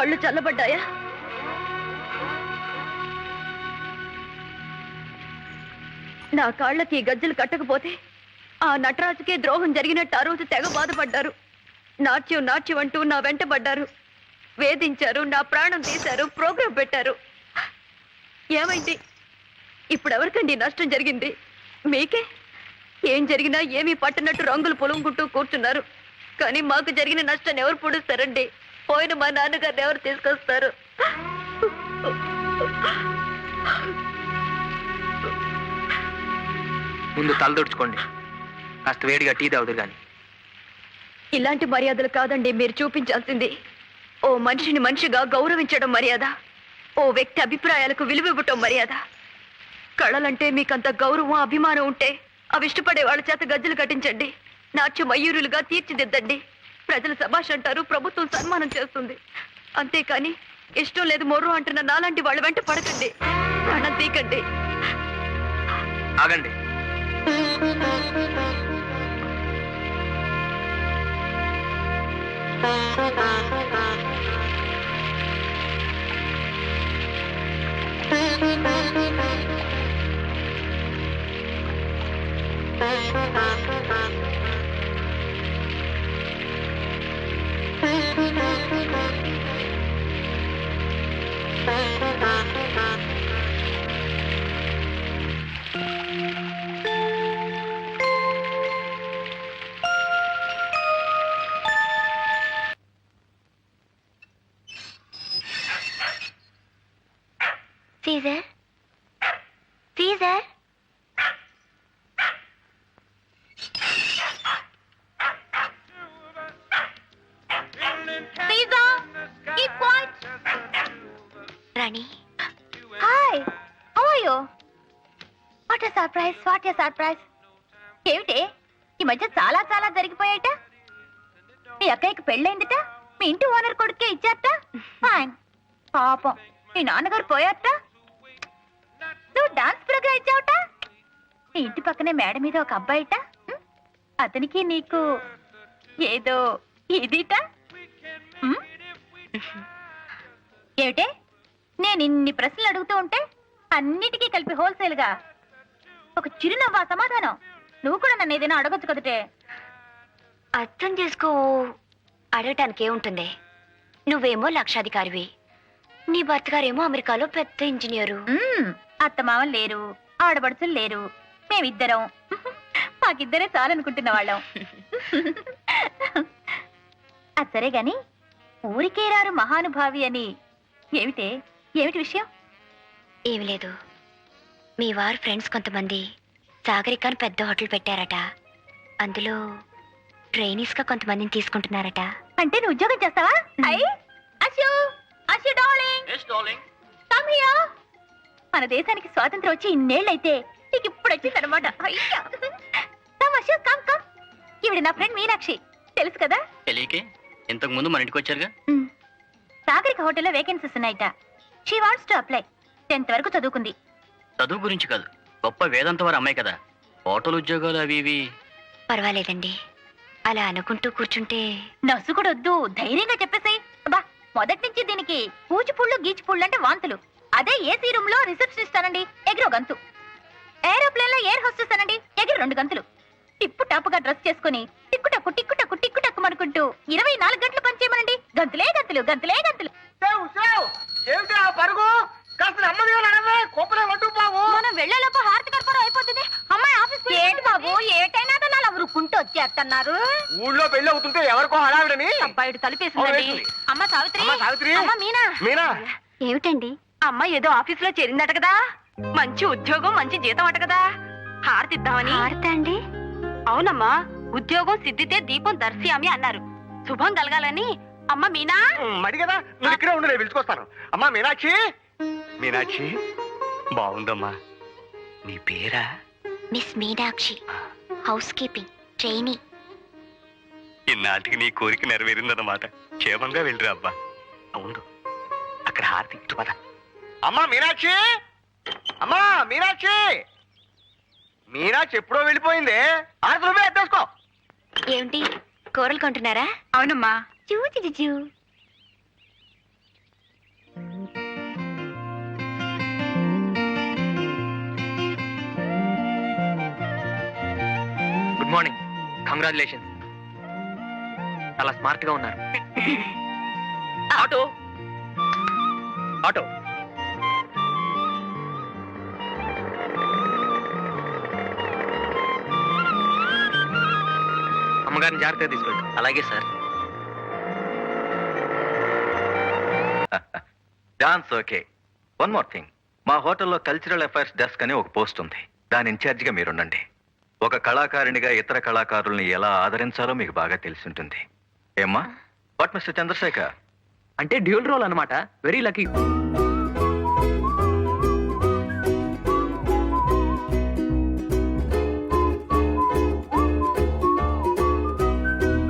కళ్ళు చల్లబడ్డాయా? నా కాళ్ళకి గజ్జలు కట్టకపోతే ఆ నటరాజుకే ద్రోహం జరిగినట్టు ఆ రోజు తెగ బాధపడ్డారు. నాట్యం నాట్యం అంటూ నా వెంట పడ్డారు, వేధించారు, నా ప్రాణం తీశారు, ప్రోగ్రాం పెట్టారు. ఏమైంది? ఇప్పుడు ఎవరికండి నష్టం జరిగింది? మీకే. ఏం జరిగినా ఏమీ పట్టనట్టు రంగులు పొలుముకుంటూ కూర్చున్నారు. కానీ మాకు జరిగిన నష్టాన్ని ఎవరు పూడుస్తారండి? పోయిన మా నాన్నగారిని ఎవరు తీసుకొస్తారు? ముందు తలదొడుచుకోండి, కాస్త వేడిగా టీ తాగుదు కానీ. ఇలాంటి మర్యాదలు కాదండి మీరు చూపించాల్సింది. ఓ మనిషిని మనిషిగా గౌరవించడం మర్యాద, ఓ వ్యక్తి అభిప్రాయాలకు విలువివ్వటం మర్యాద. కళలంటే మీకంత గౌరవం అభిమానం ఉంటే అవి ఇష్టపడే వాళ్ళ చేత గజ్జలు కట్టించండి, నాట్య మయూరులుగా తీర్చిదిద్దండి. ప్రజలు శభాష్ అంటారు, ప్రభుత్వం సన్మానం చేస్తుంది. అంతేకాని ఇష్టం లేదు మొర్రు అంటున్న నాలాంటి వాళ్ళ వెంట పడకండి, ప్రాణం తీకండి. ఆగండి. Caesar? Caesar? Caesar! Keep quiet! Rani? Hi! How are you? What a surprise! What a surprise! ఏమిటి ఈ మధ్య చాలా చాలా జరిగిపోయాట? మీ అక్కయ్యకి పెళ్ళైందిట, మీ ఇంటి ఓనర్ కొడుకే ఇచ్చారట. ఫైన్. పాపం మీ నాన్నగారు పోయారట, నువ్వు డాన్స్ ప్రోగ్రామ్ ఇచ్చావట. నీ ఇంటి పక్కనే మేడ మీద ఒక అబ్బాయిట, అతనికి నీకు ఏదో ఇదిట. ఏమిటే నేను ఇన్ని ప్రశ్నలు అడుగుతూ ఉంటే అన్నిటికీ కలిపి హోల్సేల్ గా ఒక చిరునవ్వా సమాధానం? నువ్వు కూడా నన్ను ఏదైనా అడగొచ్చు కదటే. అర్థం చేసుకో, అడగటానికి ఏముంటుంది? నువ్వేమో లక్షాధికారివి, నీ భర్త గారేమో అమెరికాలో పెద్ద ఇంజనీరు. అత్తమామలు లేరు, ఆడబడుచులు లేరు, మేమిద్దరం. మాకిద్దరే చాలనుకుంటున్న వాళ్ళం. అది సరే గాని ఊరికే రారు మహానుభావి అని ఏమిటి విషయం? ఏమి లేదు, మీ వారు ఫ్రెండ్స్ కొంతమంది సాగరికాని పెద్ద హోటల్ పెట్టారట, అందులో ట్రైనీస్ గా కొంతమందిని తీసుకుంటున్నారట. అంటే నువ్వు ఉద్యోగం చేస్తావా? Come here. మన దేశానికి స్వాతంత్రం వచ్చి ఇన్నేళ్ళైతే నీకు ఇప్పుడు వచ్చిందనమాట. ఈవిడ నా ఫ్రెండ్ మీనాక్షి, తెలుసు కదా? తెలియకే, ఇంతకు ముందు మన ఇంటికి వచ్చారుగా. సాగరిక హోటల్లో వేకెన్సీస్ ఉన్నాయట. She wants to apply. 10th వరకు చదువుకుంది. చదువు గురించి కాదు, గొప్ప వేదాంత వారు అమ్మాయి కదా, హోటల్ ఉద్యోగాలు అవి ఇవి. పర్వాలేదండి, అలా అనుకుంటూ కూర్చుంటే. నసు కూడా వద్దు, ధైర్యంగా చెప్పేసాయి. బా మొదటి నుంచి దీనికి పూచిపుళ్ళు గీచిపుళ్ళు అంటే వాంతులు. అదే ఏసీ రూమ్ లో రిసెప్షనిస్ట్ అనండి, ఎగిరో గంతు. ఏరోప్లేన్ లో ఎయిర్ హోస్టెస్ అనండి, ఎగిరి 2 గంతులు. టిప్పు టాపుగా డ్రెస్ చేసుకుని టిక్కుటక్కు టిక్కుటక్కు టిక్కుటక్కు అనుకుంటూ 24 గంటలు పనిచేయమనండి, గంతులే గంతులు గంతులే గంతులు. మనం వెళ్ళేలోపు హారతి కర్పూరం అయిపోతుంది. అమ్మాయి ఆఫీస్ ఏంటి బాబు, ఏటైనా అలా ఉరుక్కుంటూ వచ్చేస్తున్నారు. ఊళ్ళో పెళ్లి అవుతుంటే ఎవరికో హడావిడని అబ్బాయిడు తలుపేసిందండి. అమ్మ సావిత్రి, అమ్మ మీనా. ఏమిటండి? అమ్మ ఏదో ఆఫీస్ లో చేరిందట కదా, మంచి ఉద్యోగం మంచి జీతం అట కదా, హారతిద్దామని. హారత అండి? అవునమ్మా, ఉద్యోగం సిద్ధితే దీపం దర్శయామి అన్నారు. శుభం కలగాలని. అమ్మ మీనా. మడి కదా, నువ్వు ఇక్కడే ఉండు, నేను పిలుచుకొస్తాను. అమ్మా మీనాక్షి బాగుందమ్మా. నీ పేరా? Miss Meenakshi, housekeeping trainee. ఇన్నాటికి నీ కోరిక నెరవేరిందన్నమాట. క్షేమంగా వెళ్ళిరా అబ్బా. అవును, అక్కడ హారతి ఇటు పద. అమ్మా మీనాక్షి ఎప్పుడో వెళ్ళిపోయింది. హారతి నువ్వే ఎత్తేసుకో. ఏమిటి కూరలు కొంటున్నారా? అవునమ్మా. చూ కంగ్రాచులేషన్, చాలా స్మార్ట్ గా ఉన్నారు. ఆటో ఆటో అమ్మగారిని జాగ్రత్తగా తీసుకెళ్ళి. అలాగే sir. Dance okay. One more thing, మా హోటల్లో కల్చరల్ అఫైర్స్ డెస్క్ అని ఒక పోస్ట్ ఉంది. దాని ఇన్ఛార్జిగా మీరుండండి. ఒక కళాకారునిగా ఇతర కళాకారుల్ని ఎలా ఆదరించాలో మీకు బాగా తెలిసి ఉంటుంది. ఏమ్మా? What mister Chandrashekhar? అంటే డ్యూల్ రోల్ అన్నమాట. Very lucky.